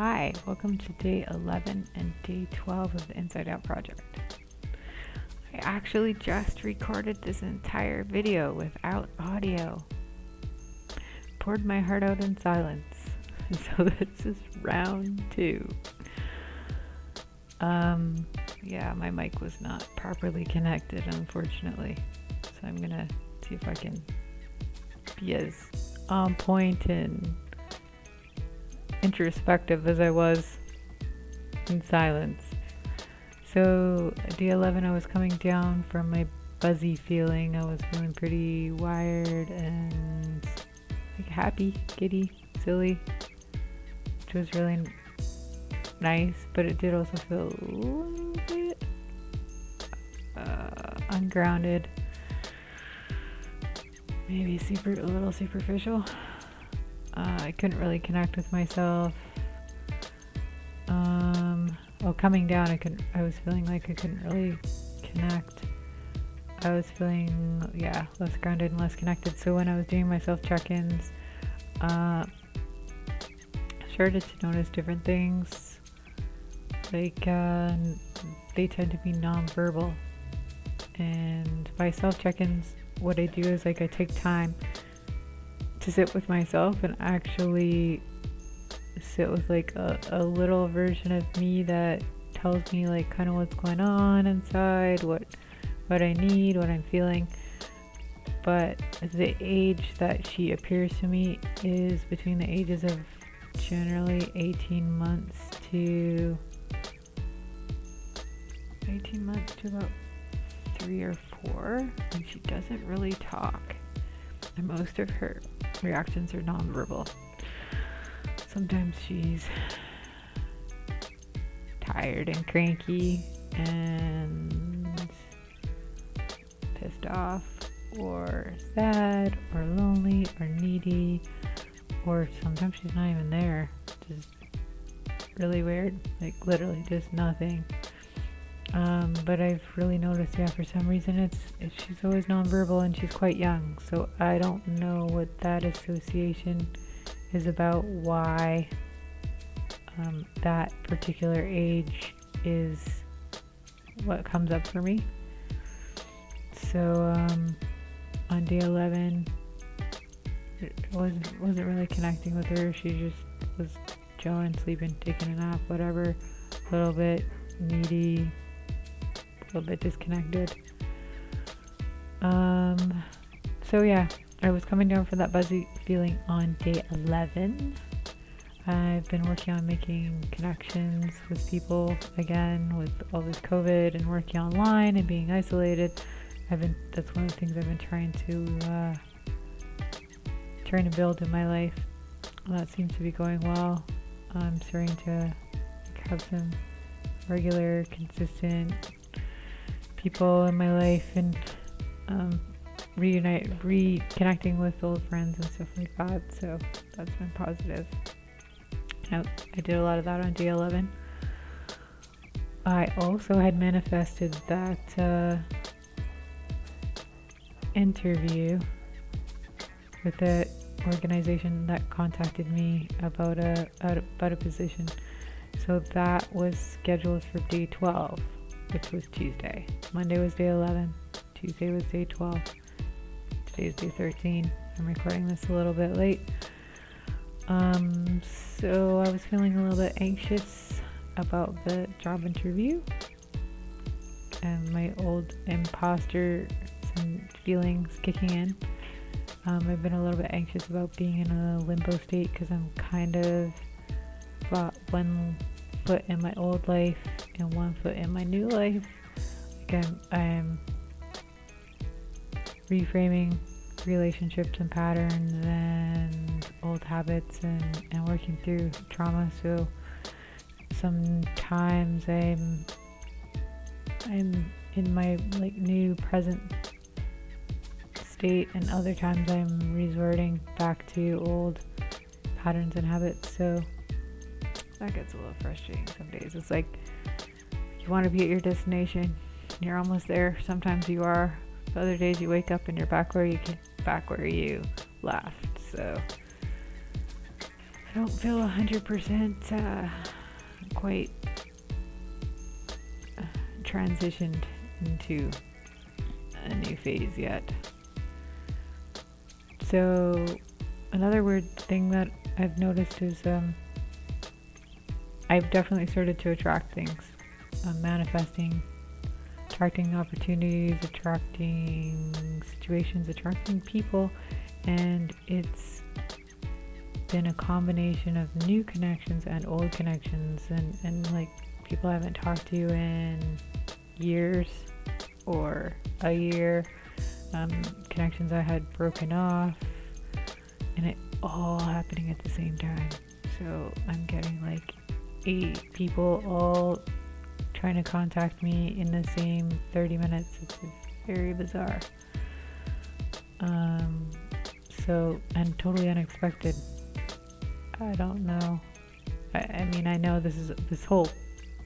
Hi, welcome to day 11 and day 12 of the Inside Out project. I actually just recorded this entire video without audio. Poured my heart out in silence. So this is round 2. Yeah, my mic was not properly connected, unfortunately. So I'm gonna see if I can be as on point and introspective as I was in silence. So day 11, I was coming down from my buzzy feeling. I was feeling pretty wired and like happy, giddy, silly, which was really nice, but it did also feel a little bit ungrounded, maybe a little superficial. I couldn't really connect with myself. Coming down, I was feeling like I couldn't really connect. I was feeling, less grounded and less connected. So when I was doing my self check-ins, started to notice different things. Like, they tend to be non-verbal. And by self check-ins, what I do is I take time to sit with myself and actually sit with a little version of me that tells me kind of what's going on inside, what I need, what I'm feeling. But the age that she appears to me is between the ages of generally 18 months to about 3 or 4, and she doesn't really talk, and most of her reactions are nonverbal. Sometimes she's tired and cranky and pissed off or sad or lonely or needy, or sometimes she's not even there. Just really weird, literally just nothing. But I've really noticed, for some reason she's always nonverbal and she's quite young. So I don't know what that association is about, why that particular age is what comes up for me. So on day 11, it wasn't really connecting with her. She just was chilling, sleeping, taking a nap, whatever. A little bit needy, a little bit disconnected. I was coming down from that buzzy feeling on day 11. I've been working on making connections with people again with all this COVID and working online and being isolated. That's one of the things I've been trying to build in my life. That seems to be going well. I'm starting to have some regular, consistent people in my life, and reconnecting with old friends and stuff like that. So that's been positive. I did a lot of that on day 11. I also had manifested that interview with the organization that contacted me about a position. So that was scheduled for day 12, which was Tuesday. Monday was day 11. Tuesday was day 12. Today's day 13. I'm recording this a little bit late. So I was feeling a little bit anxious about the job interview, and my old imposter feelings kicking in. I've been a little bit anxious about being in a limbo state because I'm kind of got one foot in my old life and one foot in my new life. I'm reframing relationships and patterns and old habits and working through trauma. So sometimes I'm in my new present state, and other times I'm resorting back to old patterns and habits. So that gets a little frustrating some days. It's like you want to be at your destination, you're almost there. Sometimes you are. The other days you wake up and you're back where you left. So I don't feel 100% quite transitioned into a new phase yet. So another weird thing that I've noticed is I've definitely started to attract things. I'm manifesting, attracting opportunities, attracting situations, attracting people, and it's been a combination of new connections and old connections, and like people I haven't talked to in years or a year, connections I had broken off, and it all happening at the same time. So I'm getting like 8 people all trying to contact me in the same 30 minutes. It's very bizarre. So, and totally unexpected. I don't know. I mean, I know this whole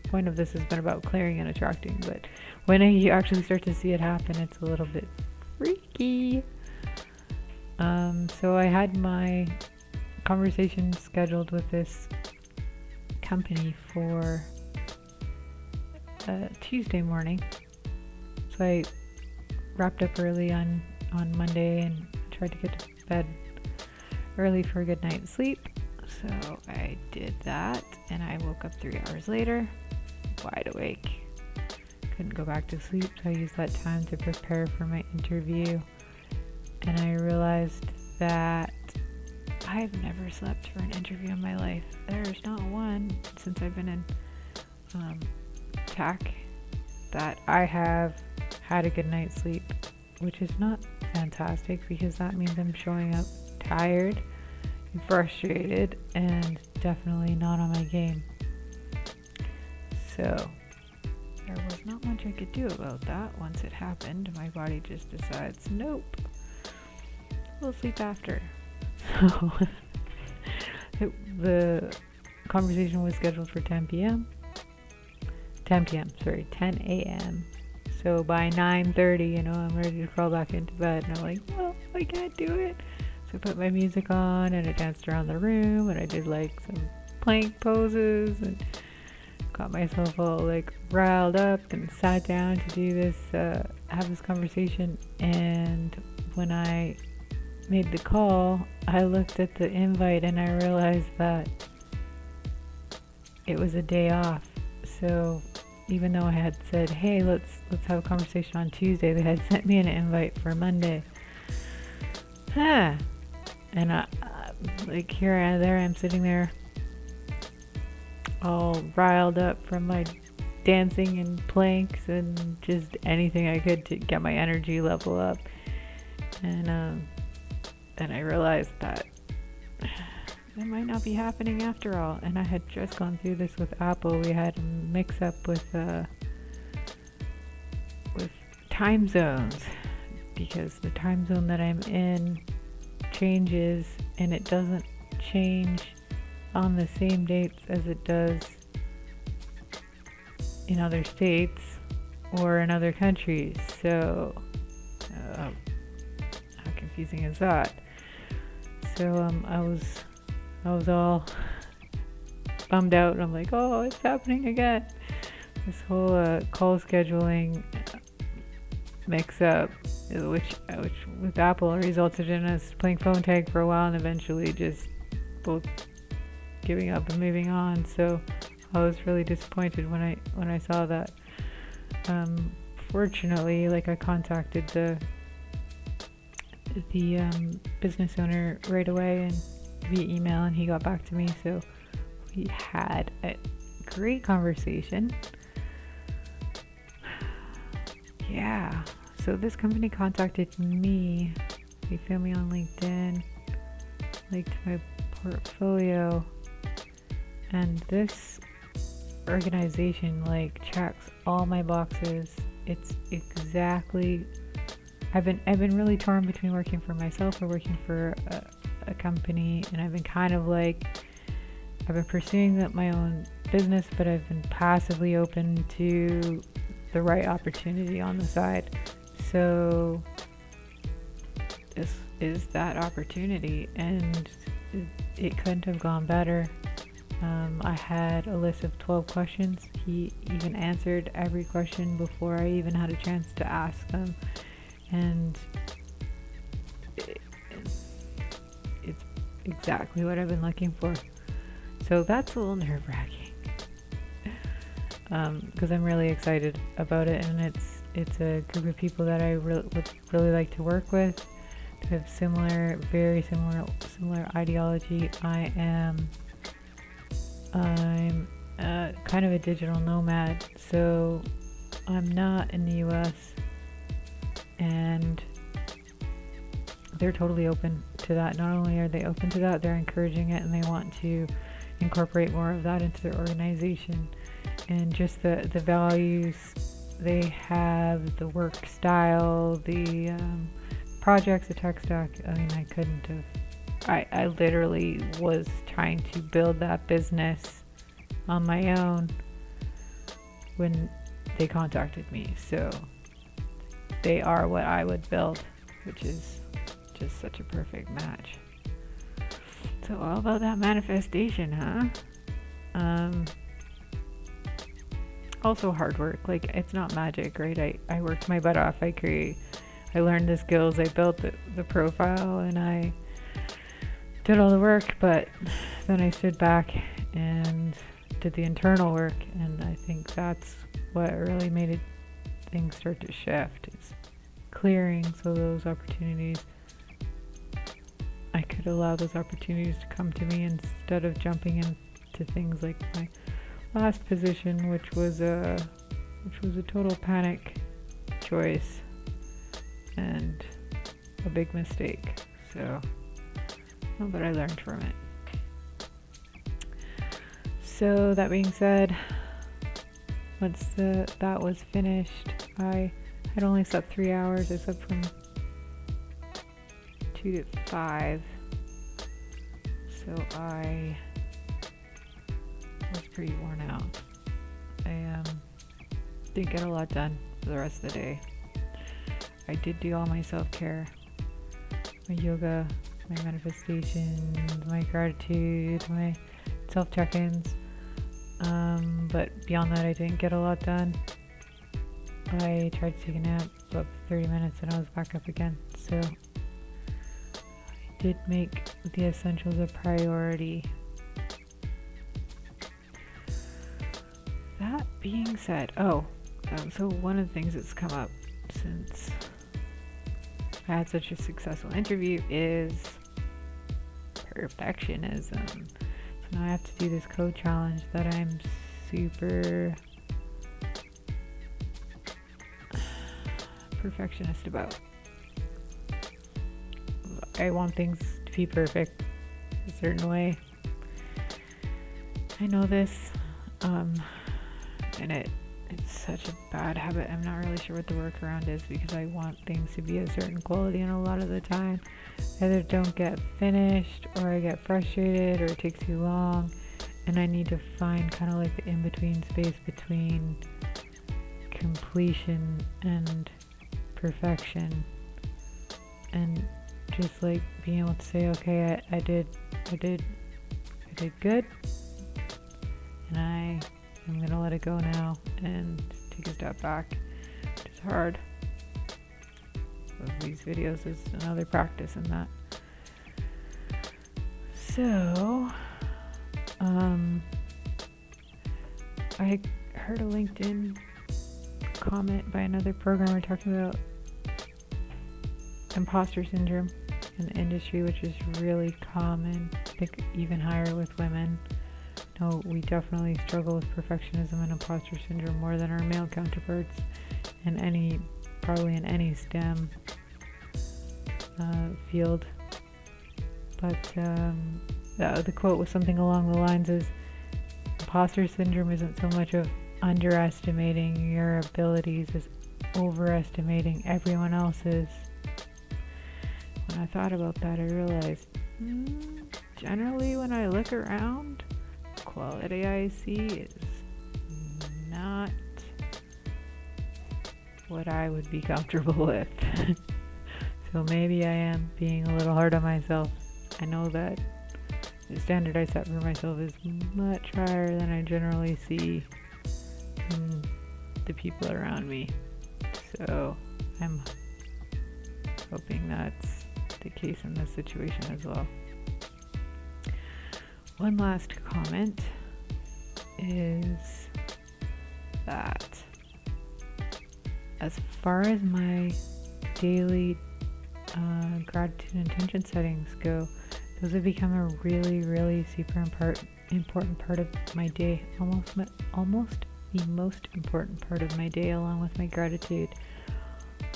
point of this has been about clearing and attracting, but when you actually start to see it happen, it's a little bit freaky. So I had my conversation scheduled with this company for Tuesday morning. So I wrapped up early on Monday and tried to get to bed early for a good night's sleep. So I did that, and I woke up 3 hours later, wide awake. Couldn't go back to sleep, so I used that time to prepare for my interview. And I realized that I've never slept for an interview in my life. There's not one since I've been in tech that I have had a good night's sleep, which is not fantastic because that means I'm showing up tired and frustrated and definitely not on my game. So there was not much I could do about that. Once it happened, my body just decides, nope, we'll sleep after. So the conversation was scheduled for 10 a.m. So by 9:30, I'm ready to crawl back into bed, and I'm like, well, I can't do it. So I put my music on, and I danced around the room, and I did like some plank poses, and got myself all like riled up, and sat down to do this, have this conversation. And when I made the call, I looked at the invite, and I realized that it was a day off. So even though I had said, hey, let's have a conversation on Tuesday, they had sent me an invite for Monday. And I like I'm sitting there all riled up from my dancing and planks and just anything I could to get my energy level up. And I realized that it might not be happening after all. And I had just gone through this with Apple. We had a mix up with time zones, because the time zone that I'm in changes, and it doesn't change on the same dates as it does in other states or in other countries. So how confusing is that? So I was all bummed out, and I'm like, oh, it's happening again. This whole call scheduling mix up, which with Apple resulted in us playing phone tag for a while, and eventually just both giving up and moving on. So I was really disappointed when I saw that. Fortunately, like, I contacted the business owner right away and via email, and he got back to me. So we had a great conversation. Yeah. So this company contacted me. They found me on LinkedIn, liked my portfolio, and this organization checks all my boxes. It's exactly. I've been really torn between working for myself or working for a company, and I've been kind of I've been pursuing my own business, but I've been passively open to the right opportunity on the side. So this is that opportunity, and it couldn't have gone better. I had a list of 12 questions. He even answered every question before I even had a chance to ask them. And it's exactly what I've been looking for. So that's a little nerve-wracking. Because I'm really excited about it, and it's a group of people that I would really like to work with. They have very similar ideology. I'm kind of a digital nomad, so I'm not in the US, and they're totally open to that. Not only are they open to that, they're encouraging it, and they want to incorporate more of that into their organization. And just the values they have, the work style, the projects, the tech stack. I mean, I couldn't have. I literally was trying to build that business on my own when they contacted me. So they are what I would build, which is just such a perfect match. So all about that manifestation, huh? Also hard work. Like, it's not magic, right? I worked my butt off. I learned the skills. I built the profile, and I did all the work, but then I stood back and did the internal work, and I think that's what really made things start to shift. Is clearing, so those opportunities, I could allow those opportunities to come to me instead of jumping into things like my last position, which was a total panic choice and a big mistake. So, but I learned from it. So that being said, once that was finished, I had only slept 3 hours. I slept from 2 to 5. So I was pretty worn out. I didn't get a lot done for the rest of the day. I did do all my self-care, my yoga, my manifestations, my gratitude, my self-check-ins. But beyond that, I didn't get a lot done. I tried to take a nap for 30 minutes and I was back up again. So I did make the essentials a priority. That being said, so one of the things that's come up since I had such a successful interview is perfectionism. So now I have to do this code challenge that I'm super perfectionist about. I want things to be perfect a certain way. I know this, and it's such a bad habit. I'm not really sure what the workaround is, because I want things to be a certain quality, and a lot of the time either don't get finished, or I get frustrated, or it takes too long, and I need to find kind of like the in-between space between completion and perfection, and just like being able to say, okay, I did good, and I'm gonna let it go now and take a step back, which is hard. So these videos is another practice in that. So, I heard a LinkedIn comment by another programmer talking about imposter syndrome in the industry, which is really common, I think even higher with women. No, we definitely struggle with perfectionism and imposter syndrome more than our male counterparts probably in any STEM field. But the quote was something along the lines is, imposter syndrome isn't so much of underestimating your abilities as overestimating everyone else's. When I thought about that, I realized, generally when I look around, the quality I see is not what I would be comfortable with. So maybe I am being a little hard on myself. I know that the standard I set for myself is much higher than I generally see in the people around me. So I'm hoping that's the case in this situation as well. One last comment is that as far as my daily gratitude intention settings go, those have become a really super important part of my day, almost the most important part of my day, along with my gratitude.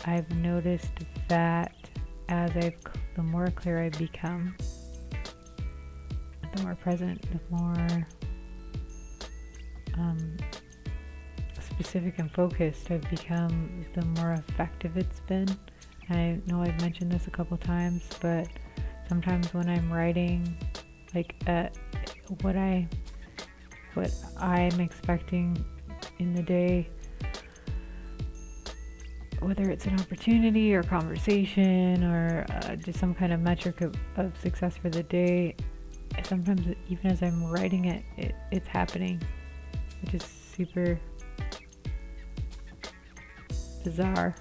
I've noticed that the more clear I become, the more present, the more specific and focused I've become, the more effective it's been. I know I've mentioned this a couple times, but sometimes when I'm writing, like what I'm expecting in the day, whether it's an opportunity or conversation or just some kind of metric of success for the day, sometimes even as I'm writing it, it's happening, which is super bizarre.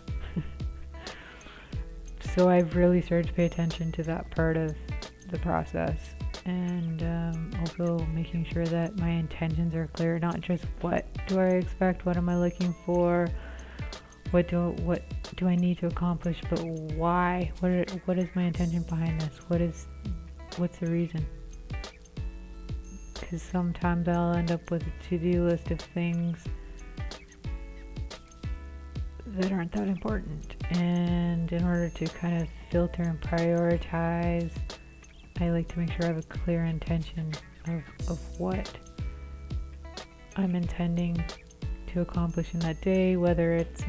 So I've really started to pay attention to that part of the process, and also making sure that my intentions are clear, not just what do I expect, what am I looking for, what do I need to accomplish, but why, what is my intention behind this, what's the reason? Because sometimes I'll end up with a to-do list of things that aren't that important, and in order to kind of filter and prioritize, I like to make sure I have a clear intention of what I'm intending to accomplish in that day, whether it's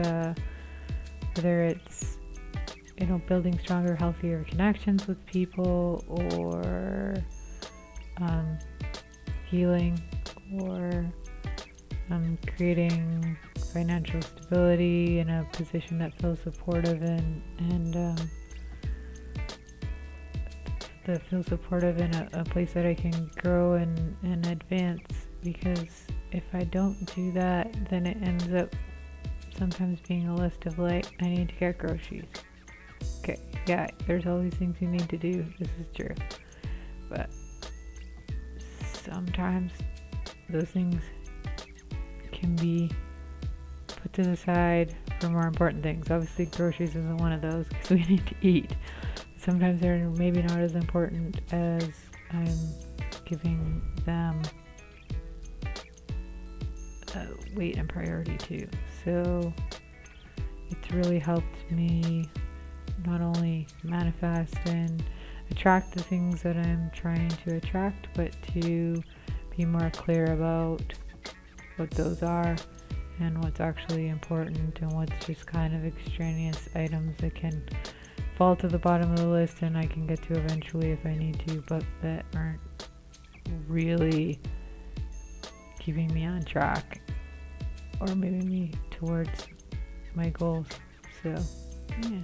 building stronger, healthier connections with people, or healing, or creating financial stability in a position that feels supportive and that feels supportive in a place that I can grow and advance. Because if I don't do that, then it ends up sometimes being a list of like, I need to get groceries. Okay, yeah, there's all these things you need to do. This is true. But sometimes those things can be put to the side for more important things. Obviously, groceries isn't one of those because we need to eat. Sometimes they're maybe not as important as I'm giving them weight and priority to. So it's really helped me not only manifest and attract the things that I'm trying to attract, but to be more clear about what those are and what's actually important and what's just kind of extraneous items that can fall to the bottom of the list and I can get to eventually if I need to, but that aren't really keeping me on track or moving me towards my goals. So yeah.